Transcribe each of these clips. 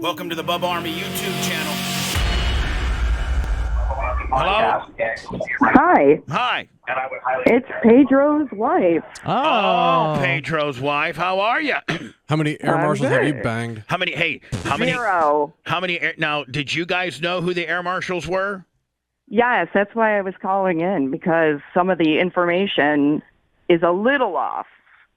Welcome to the Bubba Army YouTube channel. Hello? Hi, Hi. it's Pedro's wife. Oh, Pedro's wife. How are you? How many air marshals have you good. banged? How many? Zero. Now, did you guys know who the air marshals were? Yes, that's why I was calling in, because some of the information is a little off.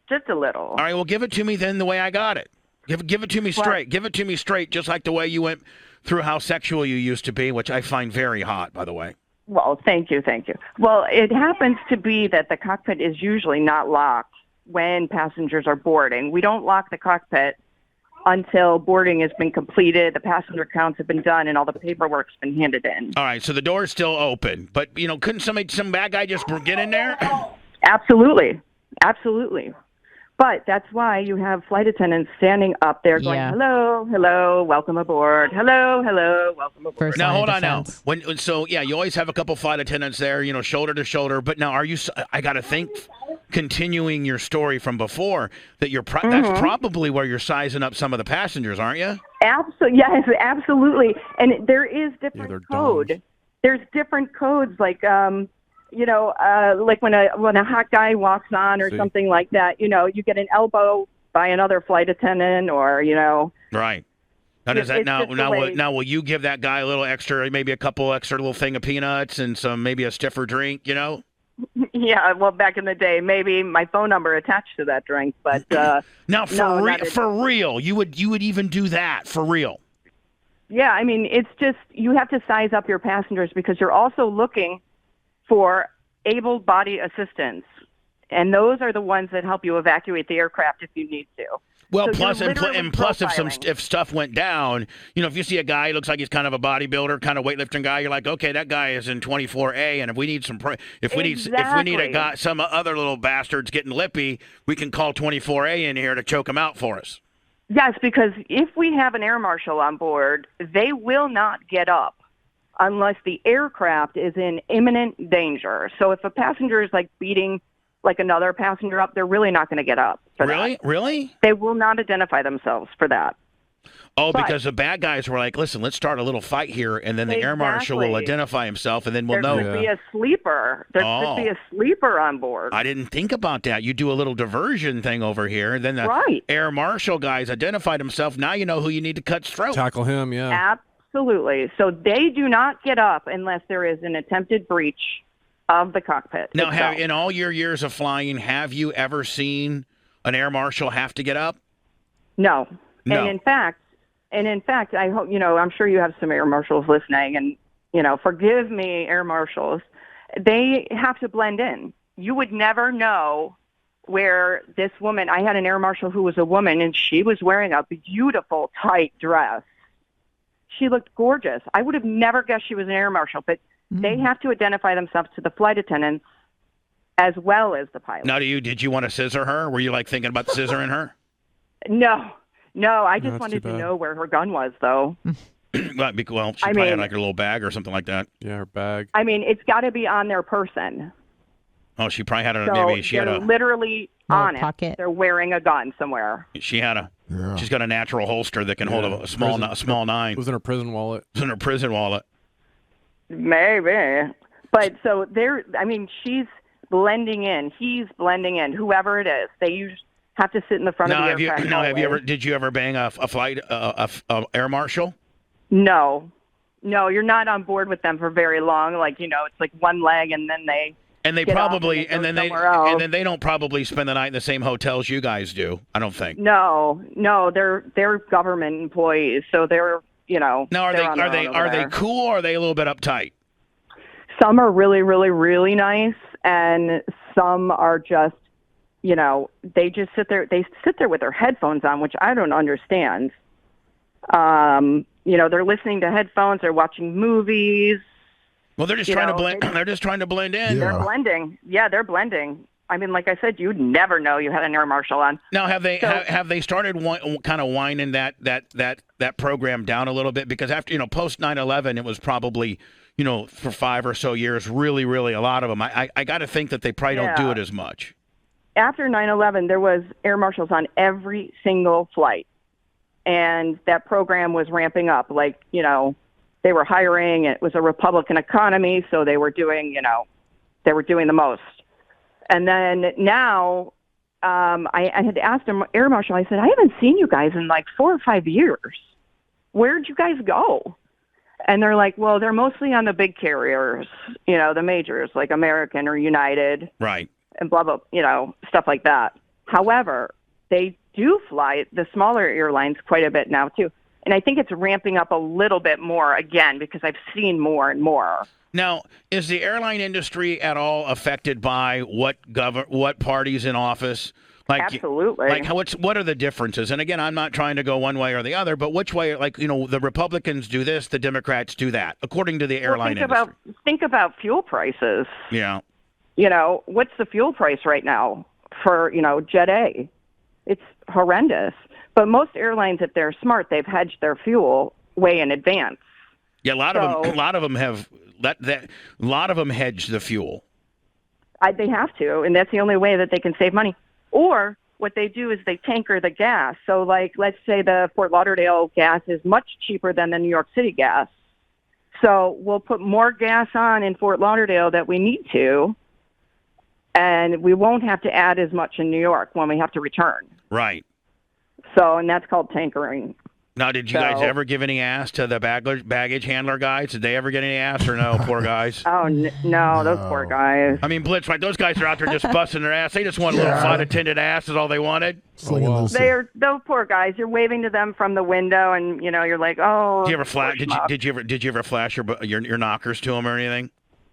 Just a little. All right, well, give it to me then the way I got it. Give it to me straight. Give it to me straight, just like the way you went through how sexual you used to be, which I find very hot, by the way. Well, thank you. Well, it happens to be that the cockpit is usually not locked when passengers are boarding. We don't lock the cockpit until boarding has been completed, the passenger counts have been done, and all the paperwork's been handed in. All right, so the door's still open, but couldn't some bad guy just get in there? Absolutely. But that's why you have flight attendants standing up there going, hello, welcome aboard. Hello, welcome aboard. First Now, line hold of on now. defense. You always have a couple flight attendants there, shoulder to shoulder. But now, I got to think, continuing your story from before, that that's probably where you're sizing up some of the passengers, aren't you? Yes, absolutely. And there is different code. dogs. There's different codes, like, like when a hot guy walks on or something like that, you get an elbow by another flight attendant, or Right. Now, does that now will you give that guy a little extra, maybe a couple extra little thing of peanuts and maybe a stiffer drink, Yeah, well, back in the day, maybe my phone number attached to that drink, but now for real, you would even do that for real? Yeah, I mean, it's just you have to size up your passengers because you're also looking for able-bodied assistance, and those are the ones that help you evacuate the aircraft if you need to. Well, So plus if stuff went down, if you see a guy who looks like he's kind of a bodybuilder, kind of weightlifting guy, you're like, okay, that guy is in 24A, and if we need if we need a guy, some other little bastards getting lippy, we can call 24A in here to choke him out for us. Yes, because if we have an air marshal on board, they will not get up unless the aircraft is in imminent danger. So if a passenger is beating another passenger up, they're really not going to get up for that. Really? They will not identify themselves for that. Oh, because the bad guys were like, listen, let's start a little fight here, and then the air marshal will identify himself, and then we'll know. There could be a sleeper. There could be a sleeper on board. I didn't think about that. You do a little diversion thing over here, then the air marshal guys identified himself. Now you know who you need to cut throat. Tackle him, yeah. Absolutely. So they do not get up unless there is an attempted breach of the cockpit. Now, in all your years of flying, have you ever seen an air marshal have to get up? No. And in fact, I hope, I'm sure you have some air marshals listening, and, forgive me, air marshals, they have to blend in. You would never know where this woman, I had an air marshal who was a woman, and she was wearing a beautiful, tight dress. She looked gorgeous. I would have never guessed she was an air marshal, but they have to identify themselves to the flight attendants as well as the pilot. Now, did you want to scissor her? Were you thinking about scissoring her? No, I just wanted to know where her gun was, though. Well, she probably had a little bag or something like that. Yeah, her bag. I mean, it's got to be on their person. Oh, she probably had literally on pocket. it. They're wearing a gun somewhere. She's got a natural holster that can hold a small nine. It was in her prison wallet. Maybe. But so she's blending in. He's blending in. Whoever it is, they have to sit in the front of the aircraft. Did you ever bang a flight air marshal? No, you're not on board with them for very long. It's one leg, and then they. And they they don't probably spend the night in the same hotels you guys do. I don't think. No, they're government employees, so they're. Now, are they cool, or are they a little bit uptight? Some are really, really, really nice, and some are just, they just sit there. They sit there with their headphones on, which I don't understand. They're listening to headphones. They're watching movies. Well, they're just trying to blend. They're just trying to blend in. They're blending. Yeah, they're blending. I mean, like I said, you'd never know you had an air marshal on. Now, have they started kind of winding that program down a little bit? Because after post 9/11, it was probably for 5 or so years, really, really a lot of them. I got to think that they probably don't do it as much. After 9/11, there was air marshals on every single flight. and that program was ramping up. Like, they were hiring. It was a Republican economy, so they were doing, the most. And then now, I had asked him, Air Marshal, I said, I haven't seen you guys in like 4 or 5 years. Where'd you guys go? And they're like, well, they're mostly on the big carriers, the majors like American or United. Right. And blah, blah, stuff like that. However, they do fly the smaller airlines quite a bit now, too. And I think it's ramping up a little bit more again because I've seen more and more. Now, is the airline industry at all affected by what party's in office? Like, absolutely. Like, what are the differences? And again, I'm not trying to go one way or the other, but which way? Like, the Republicans do this, the Democrats do that, according to the airline industry. Think about fuel prices. Yeah. What's the fuel price right now for Jet A? It's horrendous. But most airlines, if they're smart, they've hedged their fuel way in advance. Yeah, a lot of them have a lot of them hedge the fuel. They have to, and that's the only way that they can save money. Or what they do is they tanker the gas. So, like, let's say the Fort Lauderdale gas is much cheaper than the New York City gas. So we'll put more gas on in Fort Lauderdale that we need to, and we won't have to add as much in New York when we have to return. Right. So, and that's called tankering. Now, did you guys ever give any ass to the baggage handler guys? Did they ever get any ass or no? Poor guys. Oh, no, those poor guys. I mean, Blitz, right? Those guys are out there just busting their ass. They just want a little flight attendant ass is all they wanted. Those poor guys. You're waving to them from the window, and you're like, oh. Did you ever flash? Did you ever flash your knockers to them or anything?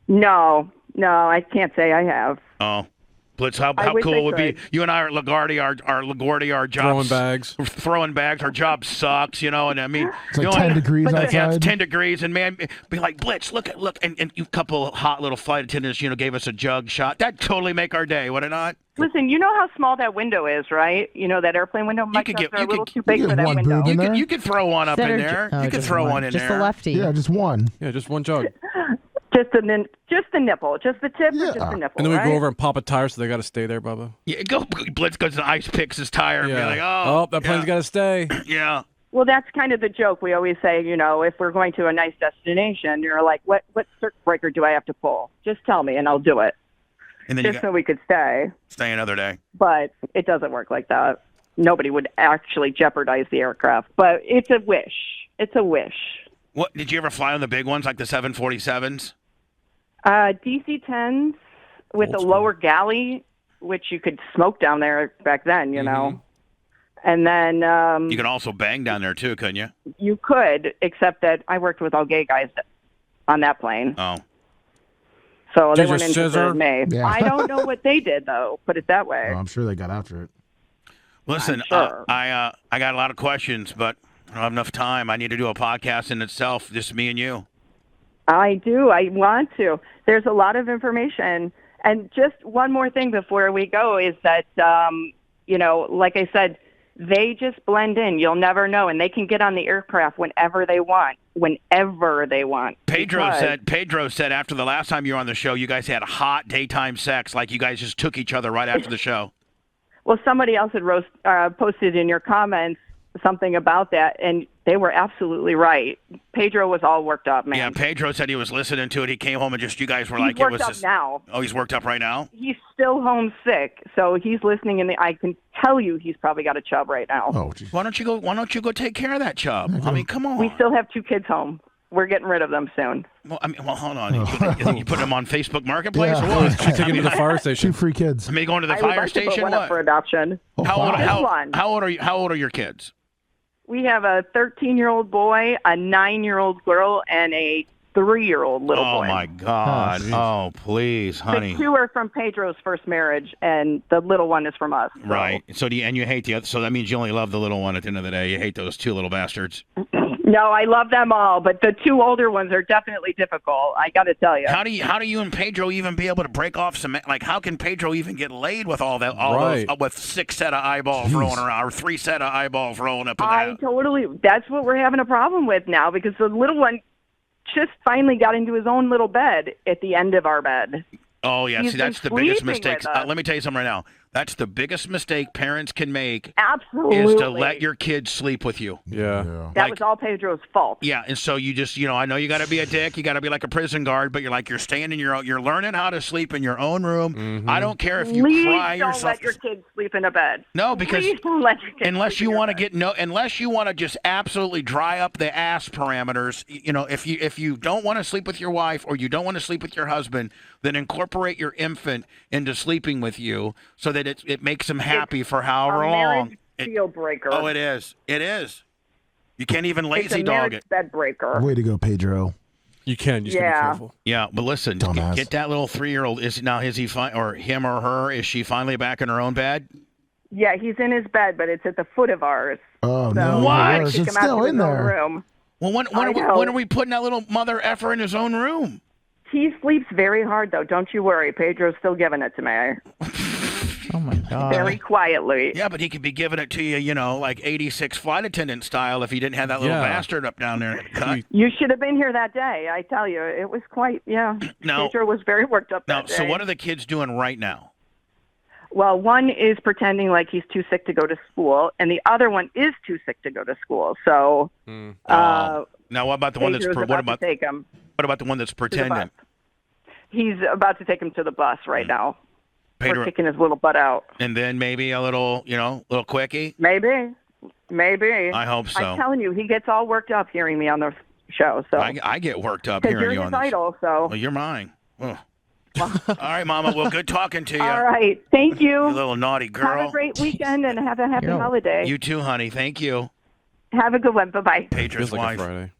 No, I can't say I have. Oh. Blitz, how cool it would be. You and I are at LaGuardia, our jobs. Throwing bags. Our job sucks, and I mean. It's like 10 degrees outside. Yeah, it's 10 degrees, and man, be like, Blitz, look, and you couple of hot little flight attendants, gave us a jug shot. That'd totally make our day, would it not? Listen, you know how small that window is, right? That airplane window? My trucks are a little too big for that window. You could throw one up in there. You could throw one in there. Just the lefty. Yeah, just one. Yeah, just one jug. Just the nipple, just the tip, or just the nipple. And then we go over and pop a tire, so they got to stay there, Bubba. Yeah, Blitz goes and ice picks his tire and be like, that plane's got to stay. Yeah. Well, that's kind of the joke. We always say, if we're going to a nice destination, you're like, what circuit breaker do I have to pull? Just tell me, and I'll do it. And then so we could stay another day. But it doesn't work like that. Nobody would actually jeopardize the aircraft. But it's a wish. It's a wish. What did you ever fly on the big ones like the 747s? DC-10s with a lower galley, which you could smoke down there back then, And then you can also bang down there too, couldn't you? You could, except that I worked with all gay guys on that plane. Oh. So they weren't interested in me. Yeah. I don't know what they did, though. Put it that way. Oh, I'm sure they got after it. Listen, sure. I got a lot of questions, but I don't have enough time. I need to do a podcast in itself, just me and you. I do. I want to. There's a lot of information. And just one more thing before we go is that, like I said, they just blend in. You'll never know. And they can get on the aircraft whenever they want. Pedro said after the last time you were on the show, you guys had hot daytime sex, like you guys just took each other right after the show. Well, somebody else had posted in your comments something about that, and they were absolutely right. Pedro was all worked up, man. Yeah, Pedro said he was listening to it. He came home and you guys were he's like, worked it was up just now. Oh, he's worked up right now? He's still homesick, so he's listening, and I can tell you he's probably got a chub right now. Oh, geez. Why don't you go take care of that chub? I mean, come on. We still have 2 kids home. We're getting rid of them soon. Well, hold on. You put them on Facebook Marketplace or what? She took him to the fire station. 2 free kids. I mean, going to the I fire would like station? to put one What? up for adoption. Oh, How old are your kids? We have a 13-year-old boy, a 9-year-old girl, and a 3-year-old little boy. Oh my God! Oh, please, honey. The 2 are from Pedro's first marriage, and the little one is from us. So. Right. So you hate the other? So that means you only love the little one at the end of the day. You hate those 2 little bastards. No, I love them all, but the 2 older ones are definitely difficult. I got to tell you. How do you and Pedro even be able to break off some? Like, how can Pedro even get laid with all those with 6 set of eyeballs rolling around or 3 set of eyeballs rolling up in there? That's what we're having a problem with now because the little one just finally got into his own little bed at the end of our bed. Oh, yeah. See, that's the biggest mistake. Let me tell you something right now. That's the biggest mistake parents can make. Absolutely. Is to let your kids sleep with you. Yeah. That was all Pedro's fault. Yeah, and so you just, I know you got to be a dick, you got to be like a prison guard, but you're staying in your own, you're learning how to sleep in your own room. Mm-hmm. I don't care if you Please cry don't yourself. let your kids sleep in a bed. No, because Please don't let your kids unless sleep you in want your to bed. unless you want to just absolutely dry up the ass parameters, if you don't want to sleep with your wife or you don't want to sleep with your husband, then incorporate your infant into sleeping with you so that it makes them happy for however a long. marriage deal breaker. Oh, it is. It is. You can't even It's lazy a dog marriage it. bed breaker. Way to go, Pedro. You can. You just gotta be careful. Yeah, but listen, Dumbass. get that little 3-year-old. Is he or him or her? Is she finally back in her own bed? Yeah, he's in his bed, but it's at the foot of ours. Oh, So no. What? Worse. kick It's him out still to his in own there. room. Well, when are we putting that little mother effer in his own room? He sleeps very hard, though. Don't you worry. Pedro's still giving it to me. Oh my God. Very quietly. Yeah, but he could be giving it to you, like 86 flight attendant style if he didn't have that little Yeah. bastard up down there. Cut. You should have been here that day. I tell you, it was quite, No. Pedro was very worked up Now, that day. so what are the kids doing right now? Well, one is pretending like he's too sick to go to school, and the other one is too sick to go to school. So, Now, what about the one that's Pedro's about to take him what about the one that's to the pretending? bus. He's about to take him to the bus right now. Pedro, We're kicking his little butt out. and then maybe a little, little quickie. Maybe. I hope so. I'm telling you, he gets all worked up hearing me on the show. So I get worked up because hearing you're you his on this. idol, so. Well, you're mine. Ugh. All right, Mama. Well, good talking to you. All right. Thank you. You little naughty girl. Have a great weekend and have a happy holiday. You too, honey. Thank you. Have a good one. Bye-bye. Pedro's Feels like a wife. Friday.